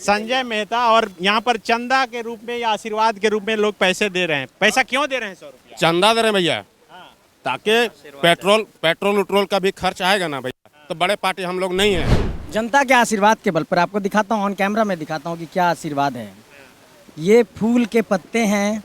संजय मेहता, और यहाँ पर चंदा के रूप में या आशीर्वाद के रूप में लोग पैसे दे रहे हैं। पैसा क्यों दे रहे हैं? 100 रुपया चंदा दे रहे हैं भैया, ताकि पेट्रोल उट्रोल का भी खर्च आएगा ना भैया। तो बड़े पार्टी हम लोग नहीं है। जनता के आशीर्वाद के बल पर आपको दिखाता हूँ, ऑन कैमरा में दिखाता हूँ कि क्या आशीर्वाद है। ये फूल के पत्ते हैं,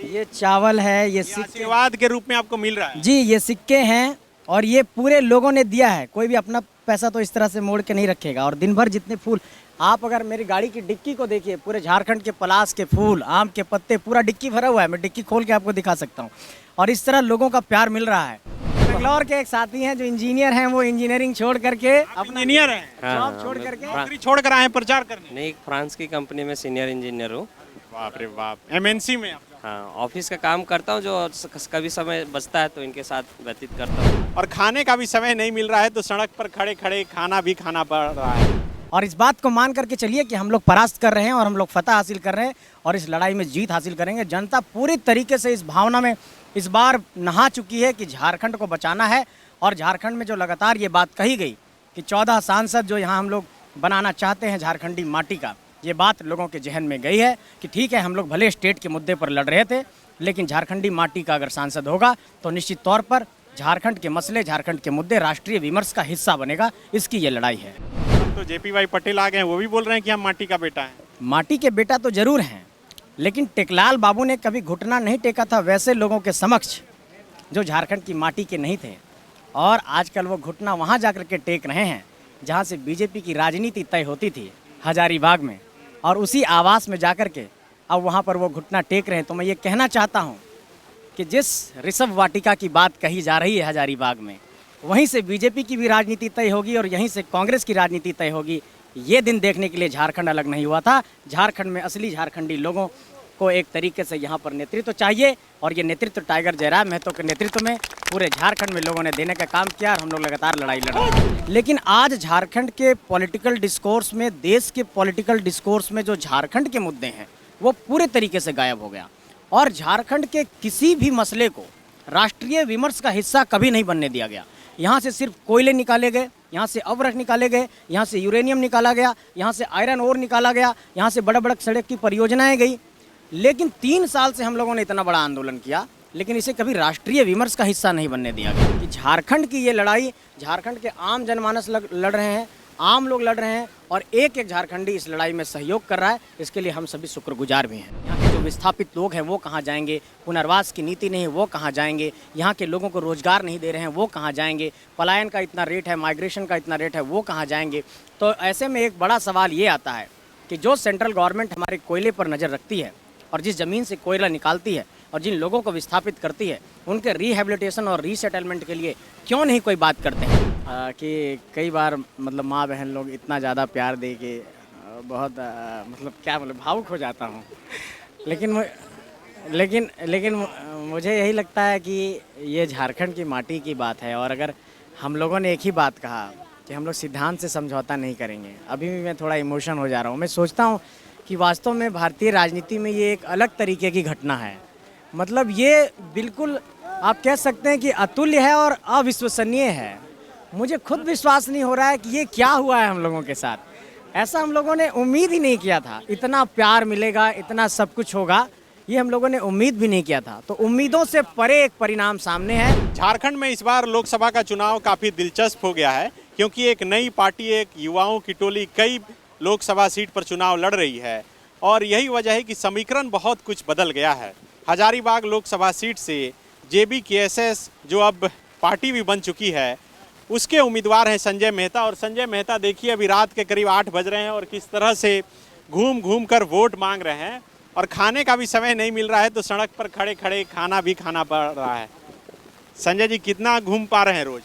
ये चावल है, ये सिक्के आशीर्वाद के रूप में आपको मिल रहा है जी, ये सिक्के हैं और ये पूरे लोगों ने दिया है। कोई भी अपना पैसा तो इस तरह से मोड़ के नहीं रखेगा। और दिन भर जितने फूल, आप अगर मेरी गाड़ी की डिक्की को देखिए, पूरे झारखंड के पलाश के फूल, आम के पत्ते, पूरा डिक्की भरा हुआ है। मैं डिक्की खोल के आपको दिखा सकता हूँ। और इस तरह लोगों का प्यार मिल रहा है। बेंगलोर के एक साथी हैं जो इंजीनियर हैं, वो इंजीनियरिंग छोड़ करके अपना इंजीनियर है, जॉब छोड़ करके नौकरी छोड़ कर आए हैं प्रचार करने। नहीं, फ्रांस की कंपनी में सीनियर इंजीनियर हूँ। बाप रे बाप, एमएनसी में आपका। हाँ, ऑफिस का काम करता हूँ, जो कभी समय बचता है तो इनके साथ व्यतीत करता हूँ। और खाने का भी समय नहीं मिल रहा है तो सड़क पर खड़े खड़े खाना भी खाना पड़ रहा है। और इस बात को मान करके चलिए कि हम लोग परास्त कर रहे हैं और हम लोग फतह हासिल कर रहे हैं और इस लड़ाई में जीत हासिल करेंगे। जनता पूरी तरीके से इस भावना में इस बार नहा चुकी है कि झारखंड को बचाना है। और झारखंड में जो लगातार ये बात कही गई कि 14 सांसद जो यहाँ हम लोग बनाना चाहते हैं झारखंडी माटी का, ये बात लोगों के जहन में गई है कि ठीक है, हम लोग भले स्टेट के मुद्दे पर लड़ रहे थे, लेकिन झारखंडी माटी का अगर सांसद होगा तो निश्चित तौर पर झारखंड के मसले, झारखंड के मुद्दे राष्ट्रीय विमर्श का हिस्सा बनेगा। इसकी ये लड़ाई है। तो जेपी भाई पटेल आ गए हैं, वो भी बोल रहे हैं कि हम माटी का बेटा है। माटी के बेटा तो जरूर हैं, लेकिन टेकलाल बाबू ने कभी घुटना नहीं टेका था वैसे लोगों के समक्ष जो झारखंड की माटी के नहीं थे। और आजकल वो घुटना वहाँ जाकर के टेक रहे हैं जहाँ से बीजेपी की राजनीति तय होती थी, हजारीबाग में। और उसी आवास में जाकर के अब वहाँ पर वो घुटना टेक रहे हैं। तो मैं ये कहना चाहता हूँ कि जिस ऋषभ वाटिका की बात कही जा रही है हजारीबाग में, वहीं से बीजेपी की भी राजनीति तय होगी और यहीं से कांग्रेस की राजनीति तय होगी। ये दिन देखने के लिए झारखंड अलग नहीं हुआ था। झारखंड में असली झारखंडी लोगों को एक तरीके से यहाँ पर नेतृत्व चाहिए और ये नेतृत्व टाइगर जयराम महतो के नेतृत्व में पूरे झारखंड में लोगों ने देने का काम किया और हम लोग लगातार लड़ाई लड़ रहे हैं। लेकिन आज झारखंड के पॉलिटिकल डिस्कोर्स में, देश के पॉलिटिकल डिस्कोर्स में जो झारखंड के मुद्दे हैं वो पूरे तरीके से गायब हो गया। और झारखंड के किसी भी मसले को राष्ट्रीय विमर्श का हिस्सा कभी नहीं बनने दिया गया। यहाँ से सिर्फ कोयले निकाले गए, यहाँ से अवरख निकाले गए, यहाँ से यूरेनियम निकाला गया, यहाँ से आयरन ओर निकाला गया, यहाँ से बड़ा बड़ा सड़क की परियोजनाएं गई। लेकिन 3 साल से हम लोगों ने इतना बड़ा आंदोलन किया, लेकिन इसे कभी राष्ट्रीय विमर्श का हिस्सा नहीं बनने दिया गया। कि झारखंड की ये लड़ाई, झारखंड के आम जनमानस लड़ रहे हैं, आम लोग लड़ रहे हैं और एक एक झारखंडी इस लड़ाई में सहयोग कर रहा है। इसके लिए हम सभी शुक्रगुजार भी हैं। यहाँ के जो विस्थापित लोग हैं वो कहाँ जाएंगे, पुनर्वास की नीति नहीं वो कहाँ जाएंगे, यहाँ के लोगों को रोजगार नहीं दे रहे हैं वो कहाँ जाएंगे, पलायन का इतना रेट है, माइग्रेशन का इतना रेट है वो कहाँ जाएंगे। तो ऐसे में एक बड़ा सवाल ये आता है कि जो सेंट्रल गवर्नमेंट हमारे कोयले पर नज़र रखती है और जिस ज़मीन से कोयला निकालती है और जिन लोगों को विस्थापित करती है, उनके रिहेबिलिटेशन और रीसेटलमेंट के लिए क्यों नहीं कोई बात करते हैं। कि कई बार मतलब माँ बहन लोग इतना ज़्यादा प्यार दे के बहुत मतलब क्या मतलब भावुक हो जाता हूँ। लेकिन मुझे यही लगता है कि ये झारखंड की माटी की बात है। और अगर हम लोगों ने एक ही बात कहा कि हम लोग सिद्धांत से समझौता नहीं करेंगे, अभी भी मैं थोड़ा इमोशन हो जा रहा हूँ। मैं सोचता हूँ कि वास्तव में भारतीय राजनीति में ये एक अलग तरीके की घटना है। मतलब ये बिल्कुल आप कह सकते हैं कि अतुल्य है और अविश्वसनीय है। मुझे खुद विश्वास नहीं हो रहा है कि ये क्या हुआ है हम लोगों के साथ। ऐसा हम लोगों ने उम्मीद ही नहीं किया था, इतना प्यार मिलेगा, इतना सब कुछ होगा, ये हम लोगों ने उम्मीद भी नहीं किया था। तो उम्मीदों से परे एक परिणाम सामने है। झारखंड में इस बार लोकसभा का चुनाव काफ़ी दिलचस्प हो गया है, क्योंकि एक नई पार्टी, एक युवाओं की टोली कई लोकसभा सीट पर चुनाव लड़ रही है। और यही वजह है कि समीकरण बहुत कुछ बदल गया है। हजारीबाग लोकसभा सीट से JBKSS जो अब पार्टी भी बन चुकी है, उसके उम्मीदवार हैं संजय मेहता। और संजय मेहता देखिए अभी रात के करीब 8 बज रहे हैं और किस तरह से घूम घूम कर वोट मांग रहे हैं। और खाने का भी समय नहीं मिल रहा है तो सड़क पर खड़े खड़े खाना भी खाना पड़ रहा है। संजय जी कितना घूम पा रहे हैं रोज?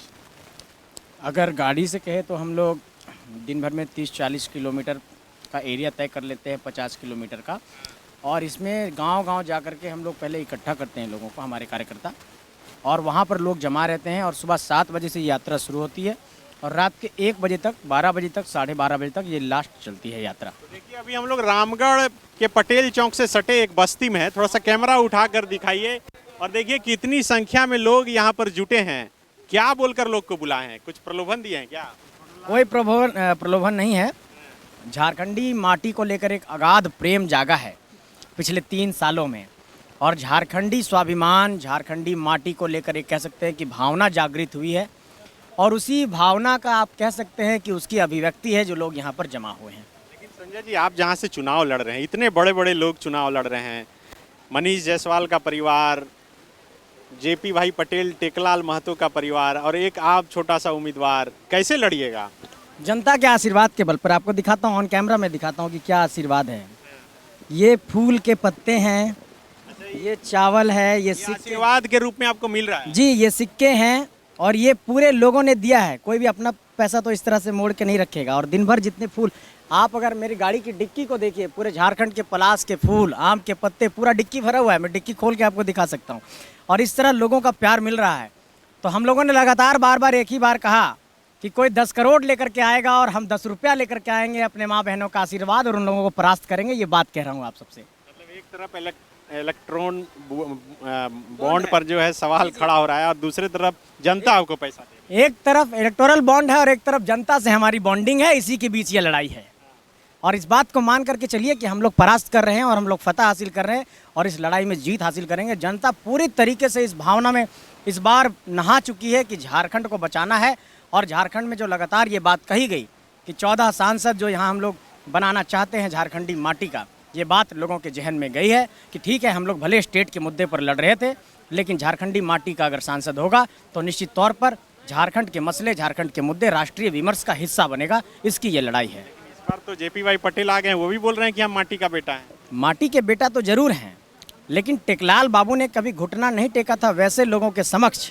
अगर गाड़ी से कहे तो हम लोग दिन भर में 30-40 किलोमीटर का एरिया तय कर लेते हैं, 50 किलोमीटर का। और इसमें गांव-गांव जा कर के हम लोग पहले इकट्ठा करते हैं लोगों को, हमारे कार्यकर्ता, और वहाँ पर लोग जमा रहते हैं। और सुबह 7 बजे से यात्रा शुरू होती है और रात के 1 बजे तक, 12 बजे तक, 12:30 बजे तक ये लास्ट चलती है यात्रा। तो देखिए अभी हम लोग रामगढ़ के पटेल चौक से सटे एक बस्ती में है। थोड़ा सा कैमरा उठा कर दिखाइए और देखिए कितनी संख्या में लोग यहाँ पर जुटे हैं। क्या बोलकर लोग को बुलाए हैं? कुछ प्रलोभन दिए हैं क्या? कोई प्रलोभन नहीं है। झारखंडी माटी को लेकर एक अगाध प्रेम जागा है पिछले 3 सालों में, और झारखंडी स्वाभिमान, झारखंडी माटी को लेकर एक कह सकते हैं कि भावना जागृत हुई है, और उसी भावना का आप कह सकते हैं कि उसकी अभिव्यक्ति है जो लोग यहाँ पर जमा हुए हैं। लेकिन संजय जी, आप जहाँ से चुनाव लड़ रहे हैं, इतने बड़े बड़े लोग चुनाव लड़ रहे हैं, मनीष जायसवाल का परिवार, जेपी भाई पटेल, टेकलाल महतो का परिवार, और एक आप छोटा सा उम्मीदवार, कैसे लड़िएगा? जनता के आशीर्वाद के बल पर आपको दिखाता हूँ, ऑन कैमरा में दिखाता हूँ कि क्या आशीर्वाद है। ये फूल के पत्ते हैं, ये चावल है, ये सिक्के आशीर्वाद के रूप में आपको मिल रहा है? जी, ये सिक्के हैं, और ये पूरे लोगों ने दिया है। कोई भी अपना पैसा तो इस तरह से मोड़ के नहीं रखेगा। और दिन भर जितने फूल, आप अगर मेरी गाड़ी की डिक्की को देखिए, पूरे झारखंड के पलाश के फूल, आम के पत्ते, पूरा डिक्की भरा हुआ है। मैं डिक्की खोल के आपको दिखा सकता हूँ। और इस तरह लोगों का प्यार मिल रहा है। तो हम लोगों ने लगातार बार बार एक ही बार कहा कि कोई 10 करोड़ लेकर के आएगा और हम 10 रुपया लेकर के आएंगे, अपने माँ बहनों का आशीर्वाद, और उन लोगों को परास्त करेंगे। ये बात कह रहा हूँ आप सबसे। मतलब एक तरफ इलेक्ट्रॉन बॉन्ड पर जो है सवाल खड़ा हो रहा है, और दूसरी तरफ जनता आपको पैसा दे रही है। एक तरफ इलेक्टोरल बॉन्ड है और एक तरफ जनता से हमारी बॉन्डिंग है। इसी के बीच ये लड़ाई है, और इस बात को मान करके चलिए कि हम लोग परास्त कर रहे हैं और हम लोग फतह हासिल कर रहे हैं, और इस लड़ाई में जीत हासिल करेंगे। जनता पूरी तरीके से इस भावना में इस बार नहा चुकी है कि झारखंड को बचाना है। और झारखंड में जो लगातार ये बात कही गई कि 14 सांसद जो यहाँ हम लोग बनाना चाहते हैं झारखंडी माटी का, ये बात लोगों के जहन में गई है कि ठीक है, हम लोग भले स्टेट के मुद्दे पर लड़ रहे थे, लेकिन झारखंडी माटी का अगर सांसद होगा तो निश्चित तौर पर झारखंड के मसले, झारखंड के मुद्दे राष्ट्रीय विमर्श का हिस्सा बनेगा। इसकी ये लड़ाई है। इस बार तो जेपी भाई पटेल आ गए हैं, वो भी बोल रहे हैं कि हम माटी का बेटा है। माटी के बेटा तो जरूर हैं, लेकिन टेकलाल बाबू ने कभी घुटना नहीं टेका था वैसे लोगों के समक्ष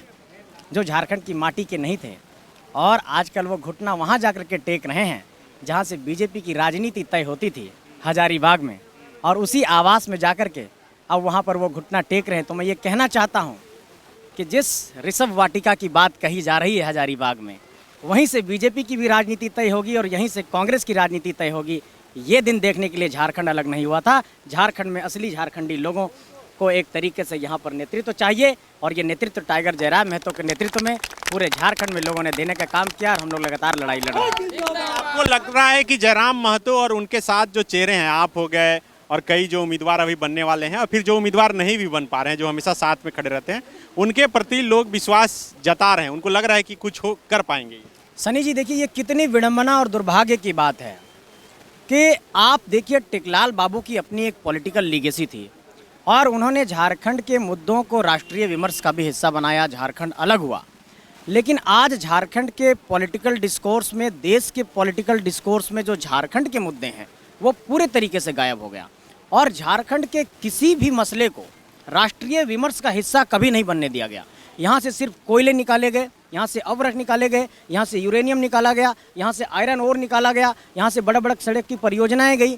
जो झारखंड की माटी के नहीं थे। और आजकल वो घुटना वहाँ जाकर के टेक रहे हैं जहाँ से बीजेपी की राजनीति तय होती थी, हजारीबाग में, और उसी आवास में जाकर के अब वहाँ पर वो घुटना टेक रहे हैं। तो मैं ये कहना चाहता हूँ कि जिस ऋषभ वाटिका की बात कही जा रही है हजारीबाग में, वहीं से बीजेपी की भी राजनीति तय होगी और यहीं से कांग्रेस की राजनीति तय होगी। ये दिन देखने के लिए झारखंड अलग नहीं हुआ था। झारखंड में असली झारखंडी लोगों को एक तरीके से यहाँ पर नेतृत्व चाहिए, और ये नेतृत्व टाइगर जयराम महतो के नेतृत्व में पूरे झारखंड में लोगों ने देने का काम किया, और हम लोग लगातार लड़ाई लड़ रहे हैं। आपको लग रहा है कि जयराम महतो और उनके साथ जो चेहरे हैं, आप हो गए और कई जो उम्मीदवार अभी बनने वाले हैं, और फिर जो उम्मीदवार नहीं भी बन पा रहे हैं, जो हमेशा साथ में खड़े रहते हैं, उनके प्रति लोग विश्वास जता रहे हैं, उनको लग रहा है कि कुछ हो कर पाएंगे? सनी जी, देखिए, ये कितनी विडंबना और दुर्भाग्य की बात है कि आप देखिए, टेकलाल बाबू की अपनी एक पॉलिटिकल लीगेसी थी, और उन्होंने झारखंड के मुद्दों को राष्ट्रीय विमर्श का भी हिस्सा बनाया। झारखंड अलग हुआ, लेकिन आज झारखंड के पॉलिटिकल डिस्कोर्स में, देश के पॉलिटिकल डिस्कोर्स में जो झारखंड के मुद्दे हैं वो पूरे तरीके से गायब हो गया, और झारखंड के किसी भी मसले को राष्ट्रीय विमर्श का हिस्सा कभी नहीं बनने दिया गया। यहाँ से सिर्फ कोयले निकाले गए, यहाँ से अवरख निकाले गए, यहाँ से यूरेनियम निकाला गया, यहाँ से आयरन ओर निकाला गया, यहाँ से बड़ा बड़ा सड़क की परियोजनाएं गई।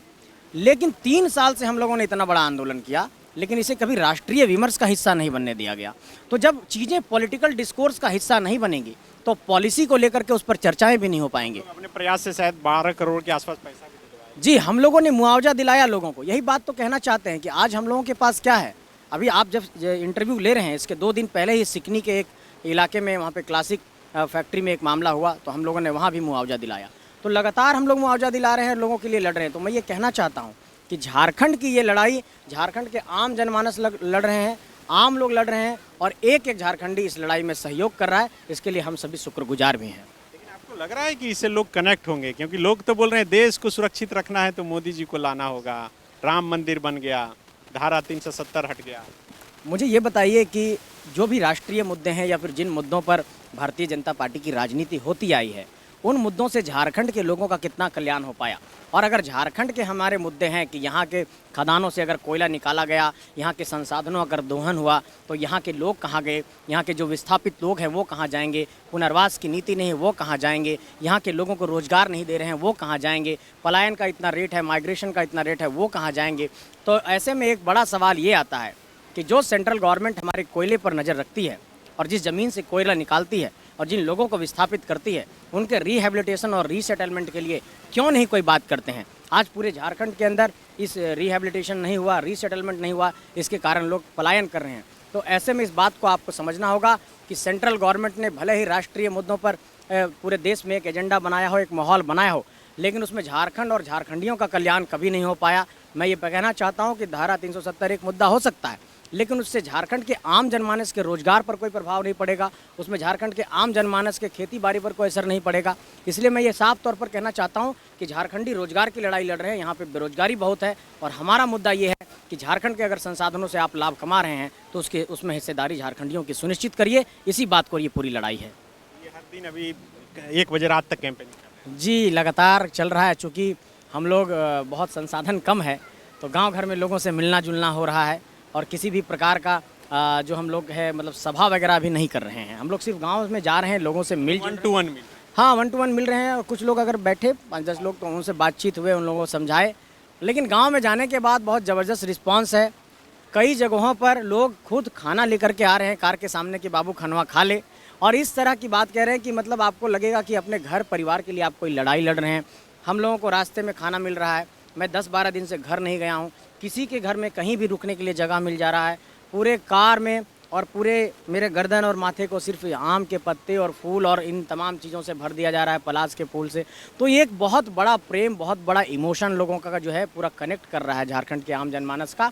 लेकिन 3 साल से हम लोगों ने इतना बड़ा आंदोलन किया, लेकिन इसे कभी राष्ट्रीय विमर्श का हिस्सा नहीं बनने दिया गया। तो जब चीज़ें पॉलिटिकल डिस्कोर्स का हिस्सा नहीं बनेंगी तो पॉलिसी को लेकर के उस पर चर्चाएं भी नहीं हो पाएंगी। अपने प्रयास से शायद 12 करोड़ के आसपास पैसा भी दिलवाया। जी, हम लोगों ने मुआवजा दिलाया लोगों को। यही बात तो कहना चाहते हैं कि आज हम लोगों के पास क्या है। अभी आप जब इंटरव्यू ले रहे हैं, इसके 2 दिन पहले ही सिकनी के एक इलाके में, वहाँ पे क्लासिक फैक्ट्री में एक मामला हुआ, तो हम लोगों ने वहाँ भी मुआवजा दिलाया। तो लगातार हम लोग मुआवजा दिला रहे हैं, लोगों के लिए लड़ रहे हैं। तो मैं ये कहना चाहता हूँ कि झारखंड की ये लड़ाई, झारखंड के आम जनमानस लड़ रहे हैं, आम लोग लड़ रहे हैं, और एक एक झारखंडी इस लड़ाई में सहयोग कर रहा है। इसके लिए हम सभी शुक्रगुजार भी हैं। लेकिन आपको लग रहा है कि इससे लोग कनेक्ट होंगे? क्योंकि लोग तो बोल रहे हैं देश को सुरक्षित रखना है तो मोदी जी को लाना होगा, राम मंदिर बन गया, धारा 370 हट गया। मुझे ये बताइए कि जो भी राष्ट्रीय मुद्दे हैं या फिर जिन मुद्दों पर भारतीय जनता पार्टी की राजनीति होती आई है, उन मुद्दों से झारखंड के लोगों का कितना कल्याण हो पाया। और अगर झारखंड के हमारे मुद्दे हैं कि यहाँ के खदानों से अगर कोयला निकाला गया, यहाँ के संसाधनों अगर दोहन हुआ, तो यहाँ के लोग कहाँ गए, यहाँ के जो विस्थापित लोग हैं वो कहाँ जाएंगे, पुनर्वास की नीति नहीं वो कहाँ जाएंगे, यहाँ के लोगों को रोजगार नहीं दे रहे हैं वो कहाँ जाएंगे, पलायन का इतना रेट है, माइग्रेशन का इतना रेट है वो कहाँ जाएंगे। तो ऐसे में एक बड़ा सवाल ये आता है कि जो सेंट्रल गवर्नमेंट हमारे कोयले पर नज़र रखती है और जिस ज़मीन से कोयला निकालती है और जिन लोगों को विस्थापित करती है, उनके रिहेबिलिटेशन और रीसेटलमेंट के लिए क्यों नहीं कोई बात करते हैं। आज पूरे झारखंड के अंदर इस रिहेबिलिटेशन नहीं हुआ, रीसेटलमेंट नहीं हुआ, इसके कारण लोग पलायन कर रहे हैं। तो ऐसे में इस बात को आपको समझना होगा कि सेंट्रल गवर्नमेंट ने भले ही राष्ट्रीय मुद्दों पर पूरे देश में एक एजेंडा बनाया हो, एक माहौल बनाया हो, लेकिन उसमें झारखंड और झारखंडियों का कल्याण कभी नहीं हो पाया। मैं ये कहना चाहता हूँ कि धारा 370 एक मुद्दा हो सकता है, लेकिन उससे झारखंड के आम जनमानस के रोजगार पर कोई प्रभाव नहीं पड़ेगा, उसमें झारखंड के आम जनमानस के खेती बाड़ी पर कोई असर नहीं पड़ेगा। इसलिए मैं ये साफ तौर पर कहना चाहता हूँ कि झारखंडी रोजगार की लड़ाई लड़ रहे हैं, यहाँ पे बेरोजगारी बहुत है और हमारा मुद्दा ये है कि झारखंड के अगर संसाधनों से आप लाभ कमा रहे हैं तो उसमें हिस्सेदारी झारखंडियों की सुनिश्चित करिए। इसी बात को ये पूरी लड़ाई है। ये हर दिन अभी 1 बजे रात तक कैंपेनिंग कर रहे हैं। जी लगातार चल रहा है, चूँकि हम लोग बहुत संसाधन कम है तो गांव घर में लोगों से मिलना जुलना हो रहा है और किसी भी प्रकार का जो हम लोग है मतलब सभा वगैरह भी नहीं कर रहे हैं। हम लोग सिर्फ गांव में जा रहे हैं, लोगों से मिल 1 to 1 मिल। हाँ 1 to 1 मिल रहे हैं और कुछ लोग अगर बैठे 5-10 लोग तो उनसे बातचीत हुए, उन लोगों को समझाए। लेकिन गांव में जाने के बाद बहुत ज़बरदस्त रिस्पांस है। कई जगहों पर लोग खुद खाना लेकर के आ रहे हैं कार के सामने कि बाबू खानवा खा ले, और इस तरह की बात कह रहे हैं कि मतलब आपको लगेगा कि अपने घर परिवार के लिए आप कोई लड़ाई लड़ रहे हैं। हम लोगों को रास्ते में खाना मिल रहा है। मैं 10-12 दिन से घर नहीं गया हूँ, किसी के घर में कहीं भी रुकने के लिए जगह मिल जा रहा है। पूरे कार में और पूरे मेरे गर्दन और माथे को सिर्फ आम के पत्ते और फूल और इन तमाम चीज़ों से भर दिया जा रहा है, पलाश के फूल से। तो ये एक बहुत बड़ा प्रेम, बहुत बड़ा इमोशन लोगों का जो है पूरा कनेक्ट कर रहा है झारखंड के आम जनमानस का।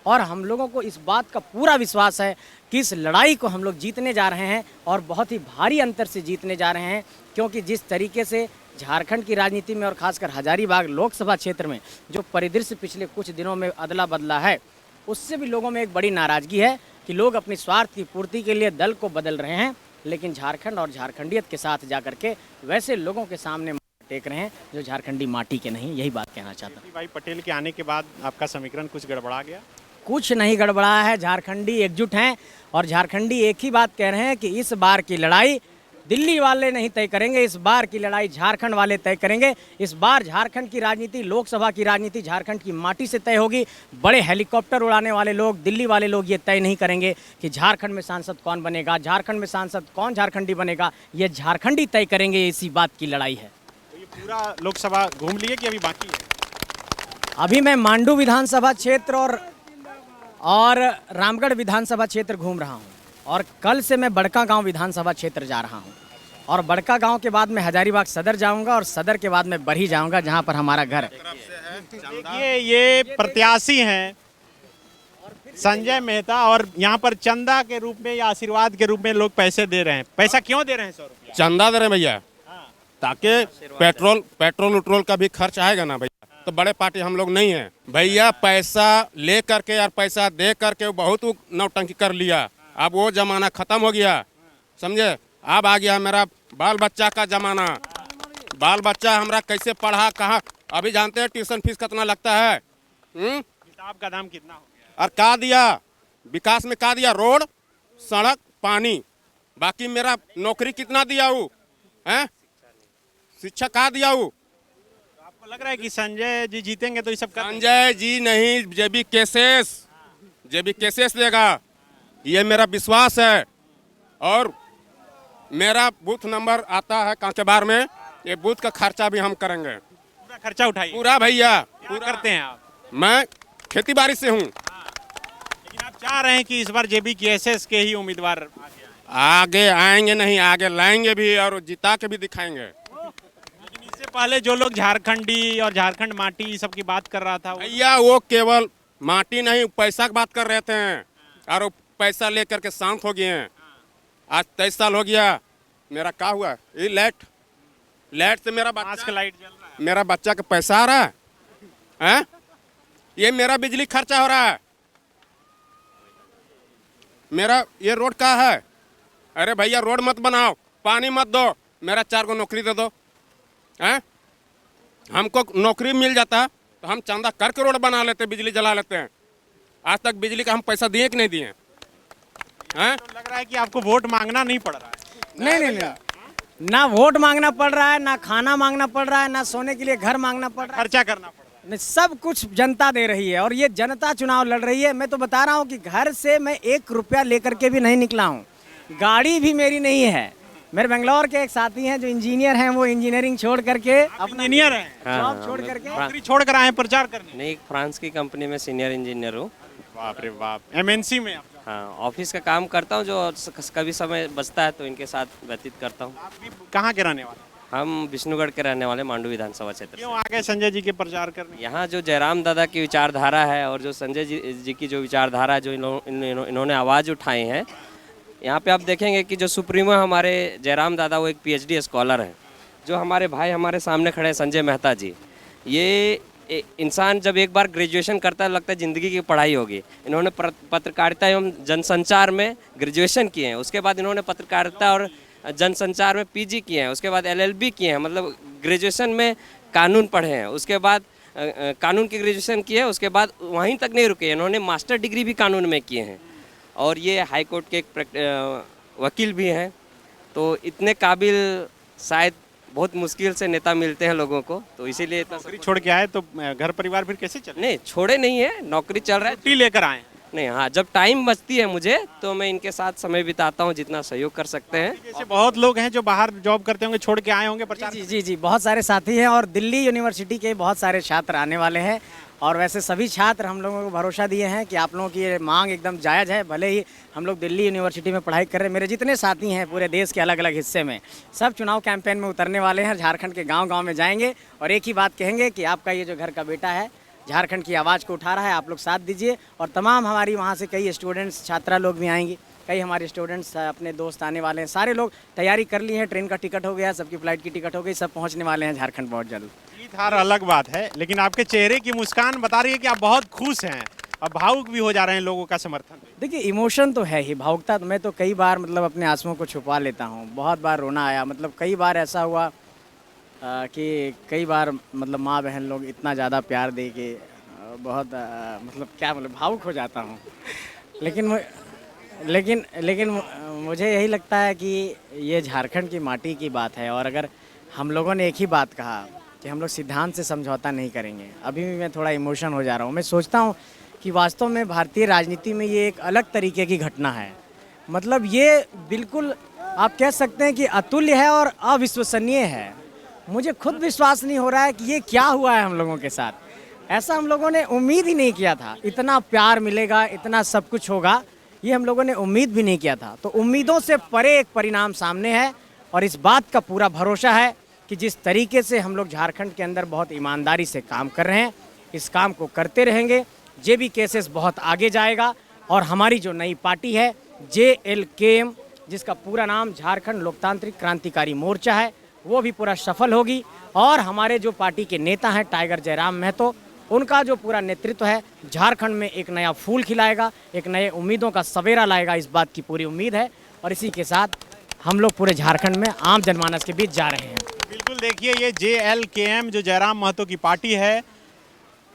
और हम लोगों को इस बात का पूरा विश्वास है कि इस लड़ाई को हम लोग जीतने जा रहे हैं और बहुत ही भारी अंतर से जीतने जा रहे हैं, क्योंकि जिस तरीके से झारखंड की राजनीति में और खासकर हजारीबाग लोकसभा क्षेत्र में जो परिदृश्य पिछले कुछ दिनों में अदला बदला है, उससे भी लोगों में एक बड़ी नाराज़गी है कि लोग अपनी स्वार्थ की पूर्ति के लिए दल को बदल रहे हैं, लेकिन झारखंड और झारखंडियत के साथ जाकर के वैसे लोगों के सामने टेक रहे हैं जो झारखंडी माटी के नहीं। यही बात कहना चाहता हूँ। भाई पटेल के आने के बाद आपका समीकरण कुछ गड़बड़ा गया? कुछ नहीं गड़बड़ा है। झारखंडी एकजुट हैं और झारखंडी एक ही बात कह रहे हैं कि इस बार की लड़ाई दिल्ली वाले नहीं तय करेंगे, इस बार की लड़ाई झारखंड वाले तय करेंगे। इस बार झारखंड की राजनीति, लोकसभा की राजनीति झारखंड की माटी से तय होगी। बड़े हेलीकॉप्टर उड़ाने वाले लोग, दिल्ली वाले लोग ये तय नहीं करेंगे कि झारखंड में सांसद कौन बनेगा, झारखंड में सांसद कौन झारखंडी बनेगा। ये झारखंडी तय करेंगे। इसी बात की लड़ाई है। तो ये पूरा लोकसभा घूम लिए कि अभी बाकी है? अभी मैं मांडू विधानसभा क्षेत्र और रामगढ़ विधानसभा क्षेत्र घूम रहा हूँ और कल से मैं बड़का गांव विधानसभा क्षेत्र जा रहा हूँ और बड़का गांव के बाद मैं हजारीबाग सदर जाऊंगा और सदर के बाद मैं बरही जाऊंगा जहां पर हमारा घर है। देखिए ये प्रत्याशी हैं संजय मेहता और यहाँ पर चंदा के रूप में या आशीर्वाद के रूप में लोग पैसे दे रहे हैं। पैसा क्यों दे रहे हैं? 100 रुपया चंदा दे रहे हैं भैया, ताकि पेट्रोल उट्रोल का भी खर्च आएगा ना भैया। तो बड़े पार्टी हम लोग नहीं है भैया। पैसा ले करके और पैसा दे करके बहुत नौटंकी कर लिया। अब वो जमाना खत्म हो गया, समझे। अब आ गया मेरा बाल बच्चा का जमाना। बाल बच्चा हमारा कैसे पढ़ा, कहाँ, अभी जानते हैं ट्यूशन फीस कितना लगता है। किताब का दाम कितना हो गया? और का दिया विकास में, का दिया रोड, सड़क, पानी। बाकी मेरा नौकरी कितना दिया हूँ, हैं शिक्षा का दिया हूँ। आपको लग रहा है कि संजय जी जीतेंगे तो ये सब कर? संजय जी नहीं, जेबी केसेस देगा, ये मेरा विश्वास है। और मेरा बूथ नंबर आता है कांकेबार में, ये बूथ का खर्चा भी हम करेंगे। पूरा खर्चा उठाइए? पूरा भैया, पूरा करते हैं आप? मैं खेती बाड़ी से हूँ। लेकिन आप चाह रहे हैं कि इस बार जेबी केसेस के ही उम्मीदवार आगे आएंगे, नहीं आगे लाएंगे भी और जिता के भी दिखाएंगे। लेकिन इससे पहले जो लोग झारखंडी और झारखंड माटी सब की बात कर रहा था भैया, वो केवल माटी नहीं पैसा की बात कर रहे थे और वो पैसा लेकर के शांत हो गए हैं। आज 23 साल हो गया, मेरा क्या हुआ? ये लाइट से मेरा मास्क लाइट जल रहा है। मेरा बच्चा का पैसा आ रहा है, ये मेरा बिजली खर्चा हो रहा है। मेरा ये रोड का है। अरे भैया रोड मत बनाओ, पानी मत दो, मेरा 4 को नौकरी दे दो। हैं हमको नौकरी मिल जाता तो हम चंदा करके रोड बना लेते, बिजली जला लेते हैं। आज तक बिजली का हम पैसा दिए कि नहीं दिए? हैं तो लग रहा है कि आपको वोट मांगना नहीं पड़ रहा है। नहीं, ना वोट मांगना पड़ रहा है, ना खाना मांगना पड़ रहा है, ना सोने के लिए घर मांगना पड़ रहा है। खर्चा करना पड़ रहा है। नहीं, सब कुछ जनता दे रही है और ये जनता चुनाव लड़ रही है। मैं तो बता रहा हूँ कि घर से मैं 1 रुपया लेकर के भी नहीं निकला हूँ, गाड़ी भी मेरी नहीं है। मेरे बेंगलोर के एक साथी हैं जो इंजीनियर हैं, वो इंजीनियरिंग छोड़ करके अपना इंजीनियर हैं, जॉब छोड़ करके नौकरी छोड़ कर आए हैं प्रचार करने। नहीं, फ्रांस की कंपनी में सीनियर इंजीनियर हूँ। बाप रे बाप, एमएनसी में आपका? हाँ, ऑफिस का काम करता हूँ, जो कभी समय बचता है तो इनके साथ व्यतीत करता हूँ। आप भी कहाँ के रहने वाले? हम विष्णुगढ़ के रहने वाले मांडू विधानसभा क्षेत्र क्यों आगे संजय जी के प्रचार करने? से। यहाँ जो जयराम दादा की विचारधारा है और जो संजय जी की जो विचारधारा है, जो इन्होंने आवाज़ उठाई है, यहाँ पे आप देखेंगे कि जो सुप्रीमो हमारे जयराम दादा वो एक PhD स्कॉलर हैं। जो हमारे भाई हमारे सामने खड़े हैं संजय मेहता जी, ये इंसान जब एक बार ग्रेजुएशन करता है लगता है ज़िंदगी की पढ़ाई होगी। इन्होंने पत्रकारिता एवं जनसंचार में ग्रेजुएशन किए हैं, उसके बाद इन्होंने पत्रकारिता और जनसंचार में PG किए हैं, उसके बाद LLB किए हैं, मतलब ग्रेजुएशन में कानून पढ़े हैं, उसके बाद कानून की ग्रेजुएशन किए हैं, उसके बाद वहीं तक नहीं रुके, इन्होंने मास्टर डिग्री भी कानून में किए हैं और ये हाई कोर्ट के एक वकील भी हैं। तो इतने काबिल शायद बहुत मुश्किल से नेता मिलते हैं लोगों को, तो इसीलिए इतना नौकरी छोड़ के आए तो घर परिवार फिर कैसे चले? नहीं छोड़े नहीं है, नौकरी चल रहा है। छुट्टी लेकर आए? नहीं, हाँ, जब टाइम बचती है मुझे तो मैं इनके साथ समय बिताता हूँ जितना सहयोग कर सकते हैं। जैसे बहुत लोग हैं जो बाहर जॉब करते होंगे, छोड़ के आए होंगे प्रचार? जी जी जी, बहुत सारे साथी हैं और दिल्ली यूनिवर्सिटी के बहुत सारे छात्र आने वाले हैं और वैसे सभी छात्र हम लोगों को भरोसा दिए हैं कि आप लोगों की ये मांग एकदम जायज़ है। भले ही हम लोग दिल्ली यूनिवर्सिटी में पढ़ाई कर रहे हैं, मेरे जितने साथी हैं पूरे देश के अलग अलग हिस्से में, सब चुनाव कैंपेन में उतरने वाले हैं, झारखंड के गांव-गांव में जाएंगे और एक ही बात कहेंगे कि आपका ये जो घर का बेटा है झारखंड की आवाज़ को उठा रहा है, आप लोग साथ दीजिए। और तमाम हमारी वहाँ से कई स्टूडेंट्स छात्रा लोग भी आएंगी, कई हमारे स्टूडेंट्स अपने दोस्त आने वाले हैं, सारे लोग तैयारी कर लिए हैं, ट्रेन का टिकट हो गया, सबकी फ्लाइट की टिकट हो गई, सब पहुँचने वाले हैं झारखंड बहुत जल्द। जीत हार अलग बात है, लेकिन आपके चेहरे की मुस्कान बता रही है कि आप बहुत खुश हैं, अब भावुक भी हो जा रहे हैं लोगों का समर्थन। देखिए इमोशन तो है ही, भावुकता तो मैं तो कई बार मतलब अपने आंसुओं को छुपा लेता हूँ, बहुत बार रोना आया, मतलब कई बार ऐसा हुआ कि कई बार मतलब माँ बहन लोग इतना ज़्यादा प्यार दे के बहुत मतलब क्या मतलब भावुक हो जाता हूँ। लेकिन मुझे यही लगता है कि ये झारखंड की माटी की बात है और अगर हम लोगों ने एक ही बात कहा कि हम लोग सिद्धांत से समझौता नहीं करेंगे। अभी भी मैं थोड़ा इमोशन हो जा रहा हूँ, मैं सोचता हूँ कि वास्तव में भारतीय राजनीति में ये एक अलग तरीके की घटना है, मतलब ये बिल्कुल आप कह सकते हैं कि अतुल्य है और अविश्वसनीय है। मुझे खुद विश्वास नहीं हो रहा है कि ये क्या हुआ है हम लोगों के साथ, ऐसा हम लोगों ने उम्मीद ही नहीं किया था, इतना प्यार मिलेगा, इतना सब कुछ होगा, ये हम लोगों ने उम्मीद भी नहीं किया था। तो उम्मीदों से परे एक परिणाम सामने है और इस बात का पूरा भरोसा है कि जिस तरीके से हम लोग झारखंड के अंदर बहुत ईमानदारी से काम कर रहे हैं, इस काम को करते रहेंगे। JB केसेस बहुत आगे जाएगा और हमारी जो नई पार्टी है JLKM, जिसका पूरा नाम झारखंड लोकतांत्रिक क्रांतिकारी मोर्चा है, वो भी पूरा सफल होगी और हमारे जो पार्टी के नेता हैं टाइगर जयराम महतो, उनका जो पूरा नेतृत्व है झारखंड में एक नया फूल खिलाएगा, एक नए उम्मीदों का सवेरा लाएगा, इस बात की पूरी उम्मीद है और इसी के साथ हम लोग पूरे झारखंड में आम जनमानस के बीच जा रहे हैं। बिल्कुल, देखिए ये JLKM जो जयराम महतो की पार्टी है,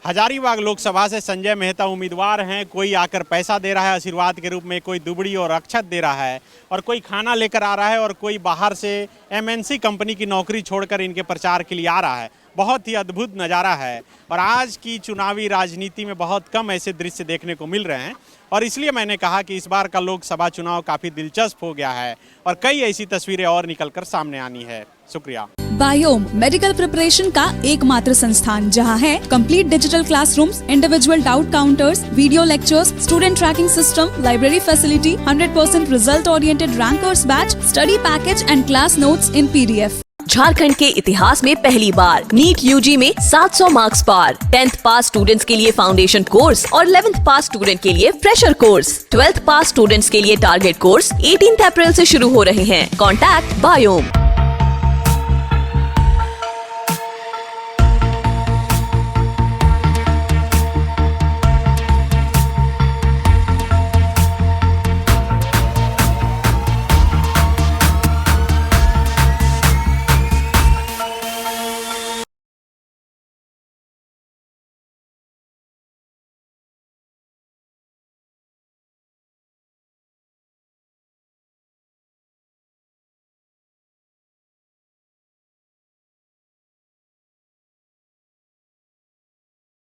हजारीबाग लोकसभा से संजय मेहता उम्मीदवार हैं। कोई आकर पैसा दे रहा है आशीर्वाद के रूप में, कोई दुबड़ी और अक्षत दे रहा है और कोई खाना लेकर आ रहा है और कोई बाहर से MNC कंपनी की नौकरी छोड़कर इनके प्रचार के लिए आ रहा है। बहुत ही अद्भुत नज़ारा है और आज की चुनावी राजनीति में बहुत कम ऐसे दृश्य देखने को मिल रहे हैं और इसलिए मैंने कहा कि इस बार का लोकसभा चुनाव काफ़ी दिलचस्प हो गया है और कई ऐसी तस्वीरें और निकलकर सामने आनी है। शुक्रिया। बायोम मेडिकल प्रिपरेशन का एकमात्र संस्थान जहां है complete digital classrooms, individual doubt counters, video lectures, student tracking system, library facility, 100% result oriented rankers batch, study package and class notes in PDF। Jharkhand के इतिहास में पहली बार नीट UG में 700 मार्क्स पार। 10th पास स्टूडेंट्स के लिए फाउंडेशन कोर्स और 11th पास student के लिए फ्रेशर कोर्स। 12th पास स्टूडेंट्स के लिए टारगेट कोर्स 18 अप्रैल से शुरू हो रहे हैं। Contact biome.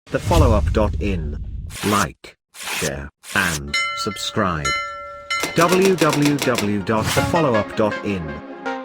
thefollowup.in. Like, share, and subscribe. www.thefollowup.in